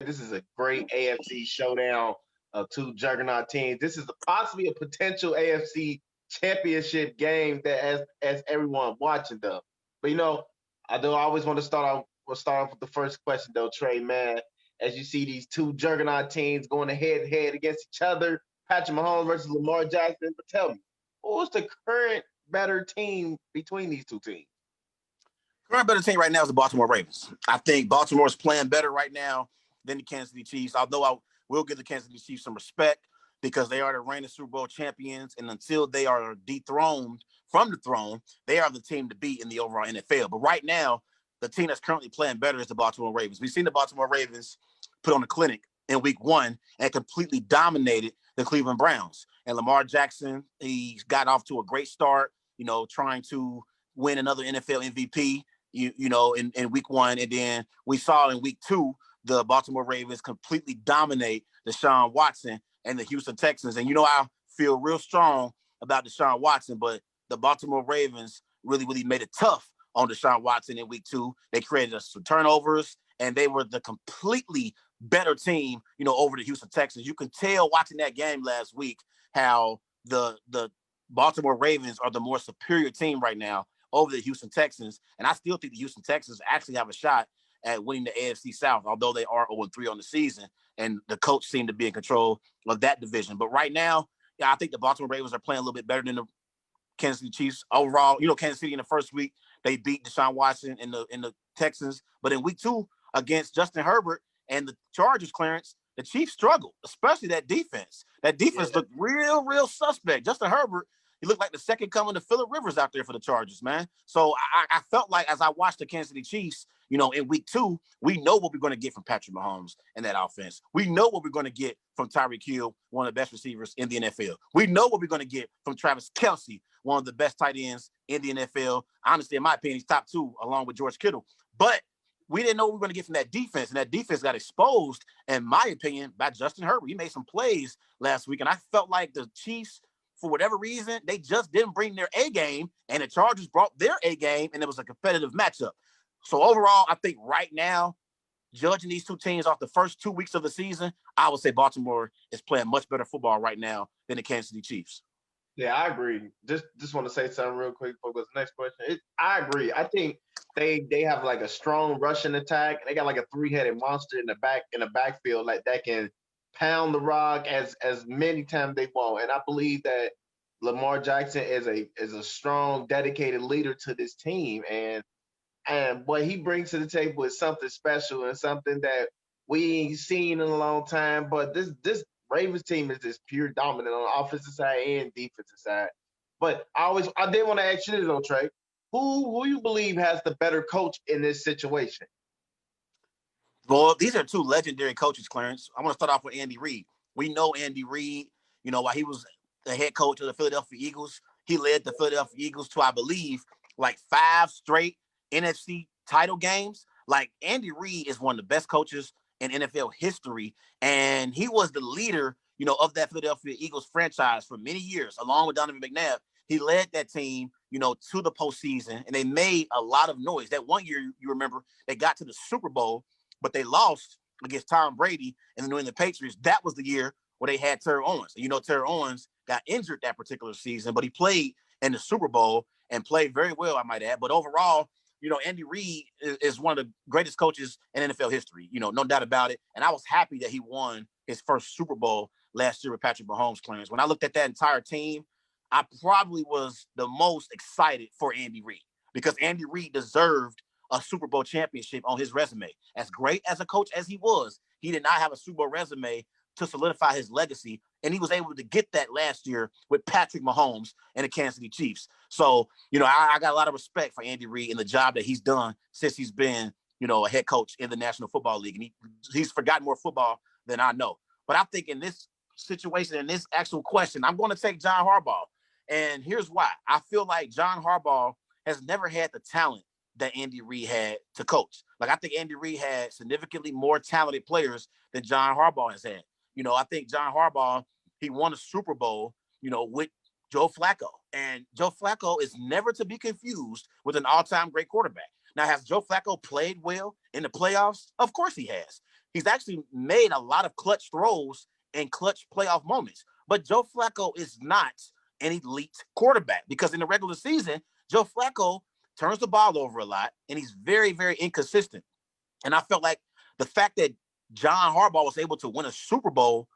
This is a great AFC showdown of two juggernaut teams. This is possibly a potential AFC Championship game that as everyone watching them. But I do always want to start off. We'll start off with the first question though, Trey. Man, as you see these two juggernaut teams going head to head against each other, Patrick Mahomes versus Lamar Jackson. But tell me, who's the current better team between these two teams? Current better team right now is the Baltimore Ravens. I think Baltimore is playing better right now than the Kansas City Chiefs, although I will give the Kansas City Chiefs some respect because they are the reigning Super Bowl champions, and until they are dethroned from the throne, they are the team to beat in the overall NFL. But right now, the team that's currently playing better is the Baltimore Ravens. We've seen the Baltimore Ravens put on a clinic in week 1 and completely dominated the Cleveland Browns. And Lamar Jackson, he got off to a great start, trying to win another NFL MVP, in week 1. And then we saw in week 2, the Baltimore Ravens completely dominate Deshaun Watson and the Houston Texans. And I feel real strong about Deshaun Watson, but the Baltimore Ravens really, really made it tough on Deshaun Watson in week 2. They created some turnovers, and they were the completely better team, over the Houston Texans. You can tell watching that game last week how the Baltimore Ravens are the more superior team right now over the Houston Texans. And I still think the Houston Texans actually have a shot at winning the AFC South, although they are 0-3 on the season, and the coach seemed to be in control of that division. But right now, I think the Baltimore Ravens are playing a little bit better than the Kansas City Chiefs overall. Kansas City in the first week, they beat Deshaun Watson in the Texans. But in week 2 against Justin Herbert and the Chargers, Clarence, the Chiefs struggled, especially that defense. That defense looked real suspect. Justin Herbert, he looked like the second coming of Phillip Rivers out there for the Chargers, man. So I felt like as I watched the Kansas City Chiefs, in week 2, we know what we're going to get from Patrick Mahomes and that offense. We know what we're going to get from Tyreek Hill, one of the best receivers in the NFL. We know what we're going to get from Travis Kelce, one of the best tight ends in the NFL. Honestly, in my opinion, he's top 2 along with George Kittle. But we didn't know what we were going to get from that defense, and that defense got exposed, in my opinion, by Justin Herbert. He made some plays last week, and I felt like the Chiefs, for whatever reason, they just didn't bring their A game, and the Chargers brought their A game, and it was a competitive matchup. So overall, I think right now, judging these two teams off the first 2 weeks of the season, I would say Baltimore is playing much better football right now than the Kansas City Chiefs. Yeah, I agree. Just want to say something real quick before we go to the next question. I agree. I think they have like a strong rushing attack. They got like a 3-headed monster in the backfield, like that can pound the rock as many times they want. And I believe that Lamar Jackson is a strong, dedicated leader to this team, and what he brings to the table is something special and something that we ain't seen in a long time. But this Ravens team is just pure dominant on the offensive side and defensive side. But I did want to ask you this though, Trey. Who you believe has the better coach in this situation? Well, these are two legendary coaches, Clarence. I want to start off with Andy Reid. We know Andy Reid, while he was the head coach of the Philadelphia Eagles, he led the Philadelphia Eagles to, I believe, like 5 straight NFC title games. Like, Andy Reid is one of the best coaches in NFL history, and he was the leader, of that Philadelphia Eagles franchise for many years, along with Donovan McNabb. He led that team, to the postseason, and they made a lot of noise. That one year, you remember, they got to the Super Bowl, but they lost against Tom Brady and the New England Patriots. That was the year where they had Terrell Owens. And, Terrell Owens got injured that particular season, but he played in the Super Bowl and played very well, I might add. But overall, Andy Reid is one of the greatest coaches in NFL history, no doubt about it. And I was happy that he won his first Super Bowl last year with Patrick Mahomes, Clarence. When I looked at that entire team, I probably was the most excited for Andy Reid because Andy Reid deserved a Super Bowl championship on his resume. As great as a coach as he was, he did not have a Super Bowl resume to solidify his legacy, and he was able to get that last year with Patrick Mahomes and the Kansas City Chiefs. So, I got a lot of respect for Andy Reid and the job that he's done since he's been, a head coach in the National Football League, and he's forgotten more football than I know. But I think in this situation, in this actual question, I'm going to take John Harbaugh, and here's why. I feel like John Harbaugh has never had the talent that Andy Reid had to coach. Like, I think Andy Reid had significantly more talented players than John Harbaugh has had. I think John Harbaugh, he won a Super Bowl, with Joe Flacco. And Joe Flacco is never to be confused with an all-time great quarterback. Now, has Joe Flacco played well in the playoffs? Of course he has. He's actually made a lot of clutch throws and clutch playoff moments. But Joe Flacco is not an elite quarterback because in the regular season, Joe Flacco turns the ball over a lot, and he's very, very inconsistent. And I felt like the fact that John Harbaugh was able to win a Super Bowl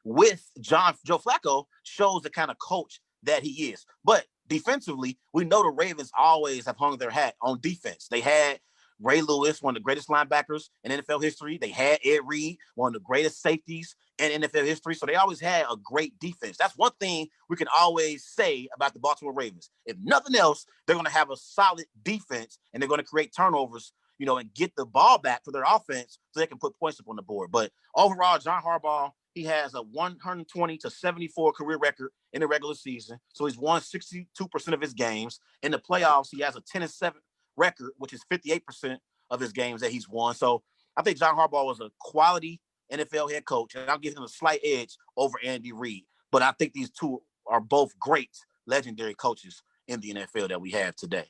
with Joe Flacco shows the kind of coach that he is. But defensively, we know the Ravens always have hung their hat on defense. They had Ray Lewis, one of the greatest linebackers in NFL history. They had Ed Reid, one of the greatest safeties in NFL history. So they always had a great defense. That's one thing we can always say about the Baltimore Ravens. If nothing else, they're going to have a solid defense, and they're going to create turnovers, and get the ball back for their offense so they can put points up on the board. But overall, John Harbaugh, he has a 120-74 career record in the regular season. So he's won 62% of his games. In the playoffs, he has a 10-7 record, which is 58% of his games that he's won. So I think John Harbaugh was a quality NFL head coach, and I'll give him a slight edge over Andy Reid. But I think these two are both great, legendary coaches in the NFL that we have today.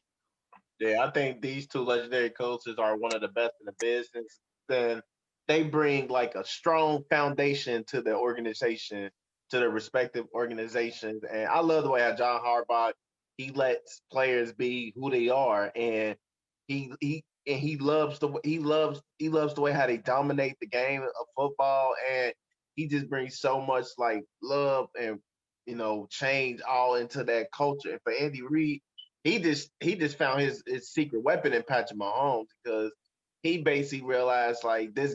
Yeah, I think these two legendary coaches are one of the best in the business. Then they bring like a strong foundation to the organization, to their respective organizations. And I love the way how John Harbaugh, he lets players be who they are, and he loves the way how they dominate the game of football, and he just brings so much like love and change all into that culture. And for Andy Reid, he just found his secret weapon in Patrick Mahomes, because he basically realized like this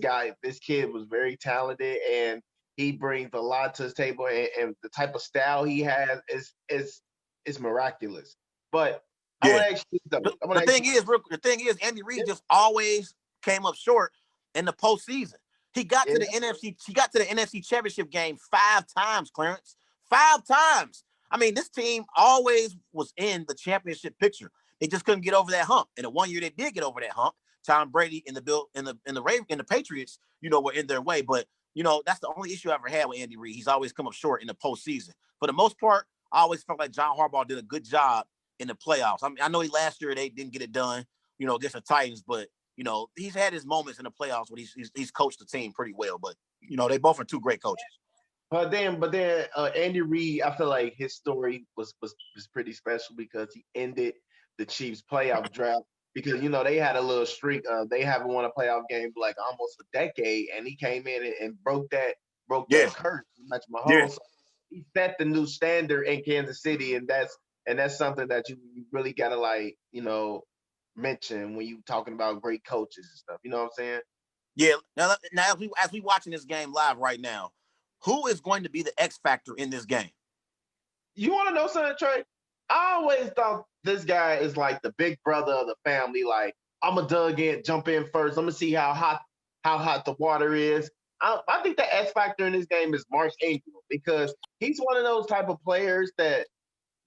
kid was very talented, and he brings a lot to his table, and the type of style he has is miraculous. But I want to ask you something. The thing is, Andy Reid just always came up short in the postseason. He got to the NFC Championship game 5 times, Clarence. 5 times. I mean, this team always was in the championship picture. They just couldn't get over that hump. And the one year they did get over that hump, Tom Brady and the Patriots, were in their way. But that's the only issue I ever had with Andy Reid. He's always come up short in the postseason. For the most part, I always felt like John Harbaugh did a good job in the playoffs. I mean, I know last year they didn't get it done, against the Titans, but he's had his moments in the playoffs when he's coached the team pretty well. But they both are two great coaches. But then, Andy Reid, I feel like his story was pretty special because he ended the Chiefs' playoff drought, because they had a little streak. They haven't won a playoff game for like almost a decade, and he came in and broke that curse. Mahomes. Yeah. He set the new standard in Kansas City, and that's something that you really gotta mention when you talking about great coaches and stuff. You know what I'm saying? Yeah. Now as we watching this game live right now, who is going to be the X factor in this game? You want to know something, Trey? I always thought this guy is like the big brother of the family. Like, I'm gonna jump in first. I'm gonna see how hot the water is. I think the X factor in this game is Mark Ingram, because he's one of those type of players that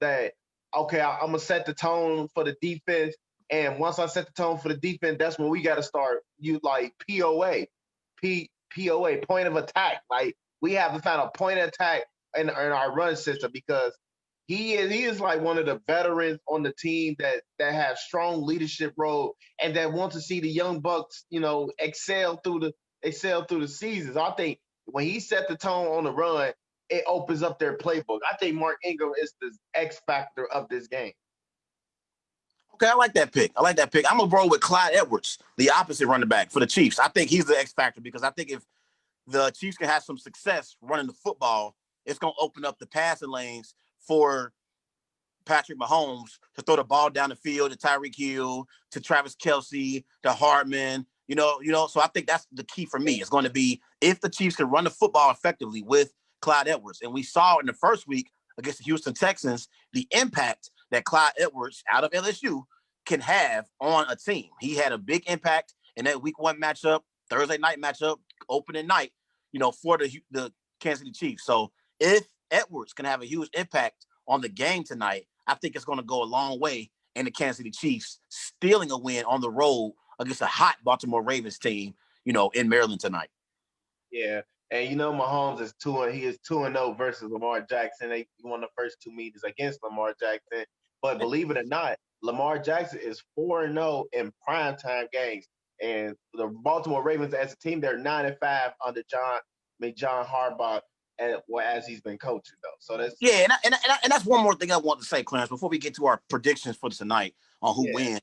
okay, I'm gonna set the tone for the defense, and once I set the tone for the defense, that's when we got to start. You like POA, point of attack. Like, we have to find a point of attack in our run system, because he is like one of the veterans on the team that have strong leadership role and that want to see the young bucks, excel through the seasons. I think when he set the tone on the run, it opens up their playbook. I think Mark Ingram is the X factor of this game. Okay, I like that pick. I'm gonna roll with Clyde Edwards, the opposite running back for the Chiefs. I think he's the X factor, because I think if the Chiefs can have some success running the football, it's going to open up the passing lanes for Patrick Mahomes to throw the ball down the field to Tyreek Hill, to Travis Kelce, to Hardman. So I think that's the key for me. It's going to be if the Chiefs can run the football effectively with Clyde Edwards. And we saw in the first week against the Houston Texans the impact that Clyde Edwards out of LSU can have on a team. He had a big impact in that week 1 matchup, Thursday night matchup, opening night, for the Kansas City Chiefs. So if Edwards can have a huge impact on the game tonight, I think it's going to go a long way in the Kansas City Chiefs stealing a win on the road against a hot Baltimore Ravens team, in Maryland tonight. Yeah. And Mahomes is 2-0 versus Lamar Jackson. They won the first 2 meetings against Lamar Jackson. But believe it or not, Lamar Jackson is 4-0 in primetime games. And the Baltimore Ravens as a team, they're 9-5 under John Harbaugh, as he's been coaching though. So that's and that's one more thing I want to say, Clarence, before we get to our predictions for tonight on who wins.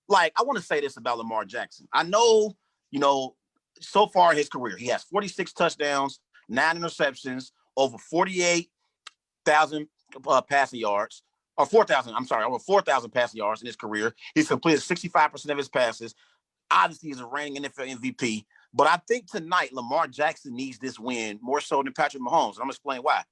Like, I want to say this about Lamar Jackson. I know, so far in his career, he has 46 touchdowns, 9 interceptions, over 48,000 passing yards, or 4,000. I'm sorry, over 4,000 passing yards in his career. He's completed 65% of his passes. Obviously, he's a reigning NFL MVP. But I think tonight, Lamar Jackson needs this win more so than Patrick Mahomes. And I'm going to explain why.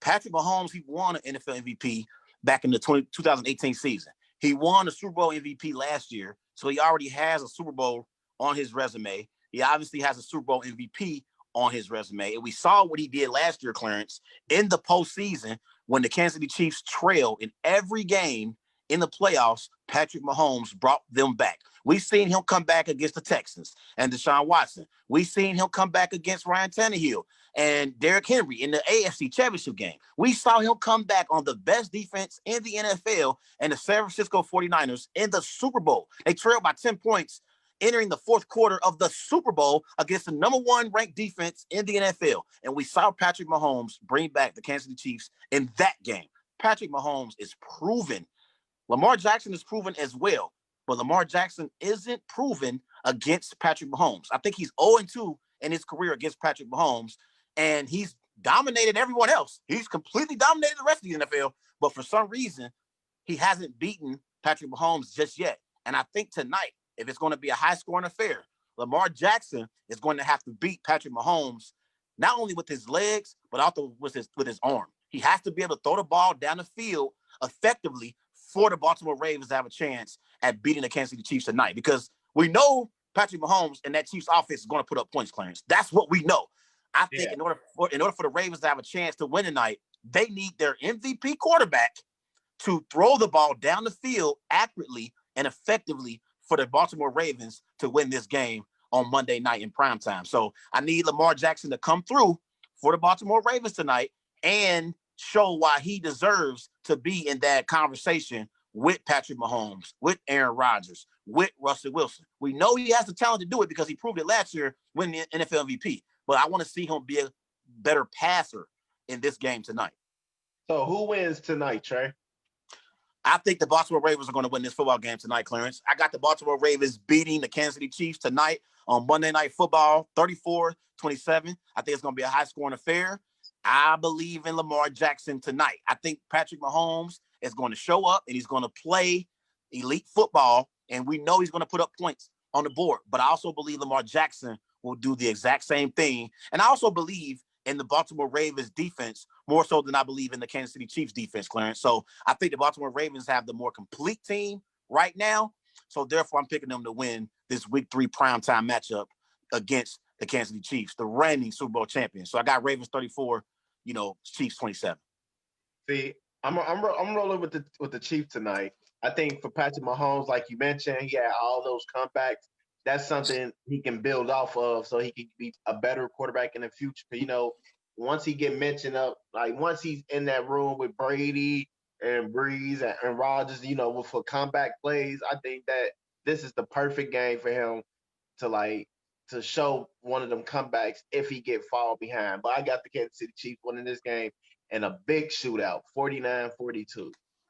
Patrick Mahomes, he won an NFL MVP back in the 2018 season. He won the Super Bowl MVP last year, so he already has a Super Bowl on his resume. He obviously has a Super Bowl MVP on his resume. And we saw what he did last year, Clarence, in the postseason when the Kansas City Chiefs trailed in every game in the playoffs. Patrick Mahomes brought them back. We've seen him come back against the Texans and Deshaun Watson. We've seen him come back against Ryan Tannehill and Derrick Henry in the AFC Championship game. We saw him come back on the best defense in the NFL and the San Francisco 49ers in the Super Bowl. They trailed by 10 points entering the fourth quarter of the Super Bowl against the number 1 ranked defense in the NFL. And we saw Patrick Mahomes bring back the Kansas City Chiefs in that game. Patrick Mahomes is proven. Lamar Jackson is proven as well, but Lamar Jackson isn't proven against Patrick Mahomes. I think he's 0-2 in his career against Patrick Mahomes, and he's dominated everyone else. He's completely dominated the rest of the NFL, but for some reason, he hasn't beaten Patrick Mahomes just yet. And I think tonight, if it's going to be a high-scoring affair, Lamar Jackson is going to have to beat Patrick Mahomes, not only with his legs, but also with his arm. He has to be able to throw the ball down the field effectively for the Baltimore Ravens to have a chance at beating the Kansas City Chiefs tonight, because we know Patrick Mahomes and that Chiefs offense is going to put up points, Clarence. That's what we know. I think in order for the Ravens to have a chance to win tonight, they need their MVP quarterback to throw the ball down the field accurately and effectively for the Baltimore Ravens to win this game on Monday night in primetime. So I need Lamar Jackson to come through for the Baltimore Ravens tonight and show why he deserves to be in that conversation with Patrick Mahomes, with Aaron Rodgers, with Russell Wilson. We know he has the talent to do it because he proved it last year winning the NFL MVP. But I want to see him be a better passer in this game tonight. So who wins tonight, Trey? I think the Baltimore Ravens are going to win this football game tonight, Clarence. I got the Baltimore Ravens beating the Kansas City Chiefs tonight on Monday Night Football, 34-27. I think it's going to be a high-scoring affair. I believe in Lamar Jackson tonight. I think Patrick Mahomes is going to show up and he's going to play elite football, and we know he's going to put up points on the board. But I also believe Lamar Jackson will do the exact same thing. And I also believe in the Baltimore Ravens defense more so than I believe in the Kansas City Chiefs defense, Clarence. So I think the Baltimore Ravens have the more complete team right now. So therefore, I'm picking them to win this Week 3 primetime matchup against the Kansas City Chiefs, the reigning Super Bowl champions. So I got Ravens 34, Chiefs 27. See, I'm rolling with the Chiefs tonight. I think for Patrick Mahomes, like you mentioned, he had all those comebacks. That's something he can build off of, so he can be a better quarterback in the future. Once he get mentioned up, like once he's in that room with Brady and Breeze and Rodgers, for comeback plays, I think that this is the perfect game for him to show one of them comebacks if he get fall behind. But I got the Kansas City Chiefs winning this game in a big shootout, 49-42.